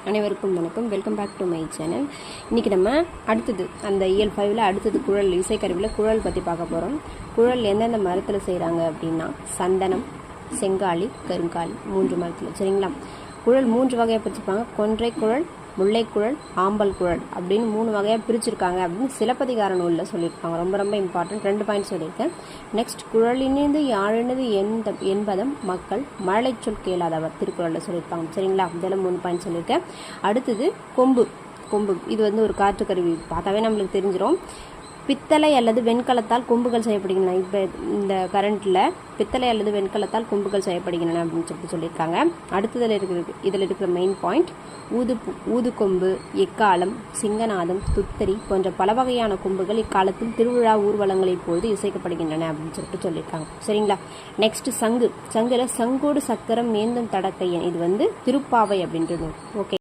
அனைவருக்கும் வணக்கம். Welcome back to my channel. இன்றைக்கி நம்ம அடுத்தது அந்த இயல் 5ல் அடுத்தது குழல் இசைக்கருவியில் குழல் பற்றி பார்க்க போகிறோம். குழல் எந்தெந்த மரத்தில் செய்கிறாங்க அப்படின்னா சந்தனம், செங்காலி, கருங்காலி 3 மரத்தில். சரிங்களா? குழல் 3 வகையாக பிரிச்சுருப்பாங்க. கொன்றை குழல், முல்லைக்குழல், ஆம்பல் குழல் அப்படின்னு 3 வகையாக பிரிச்சிருக்காங்க அப்படின்னு சிலப்பதிகார நூலில் சொல்லியிருக்காங்க. ரொம்ப ரொம்ப இம்பார்ட்டன்ட். 2 பாயிண்ட் சொல்லியிருக்கேன். நெக்ஸ்ட், குழலினிது யாழினது என்பதம் மக்கள் மழலை சொல் கேளாதவர் திருக்குறளில் சொல்லியிருப்பாங்க. சரிங்களா? இதெல்லாம் 3 பாயிண்ட் சொல்லியிருக்கேன். அடுத்தது கொம்பு. இது ஒரு காற்று கருவி. பார்த்தாவே நம்மளுக்கு தெரிஞ்சிடும். பித்தளை அல்லது வெண்கலத்தால் கொம்புகள் செய்யப்படுகின்றன. இப்போ இந்த கரண்ட்டில் பித்தளை அல்லது வெண்கலத்தால் கொம்புகள் செய்யப்படுகின்றன அப்படின்னு சொல்லியிருக்காங்க. அடுத்ததில் இதில் இருக்கிற மெயின் பாயிண்ட் ஊதுகொம்பு, எக்காலம், சிங்கநாதம், துத்தரி போன்ற பல வகையான கொம்புகள் இக்காலத்தில் திருவிழா ஊர்வலங்களில் பொழுது இசைக்கப்படுகின்றன அப்படின்னு சொல்லியிருக்காங்க. சரிங்களா? நெக்ஸ்ட், சங்குல சங்கோடு சக்கரம் ஏந்தும் தடக்கையன். இது திருப்பாவை அப்படின்றது. ஓகே.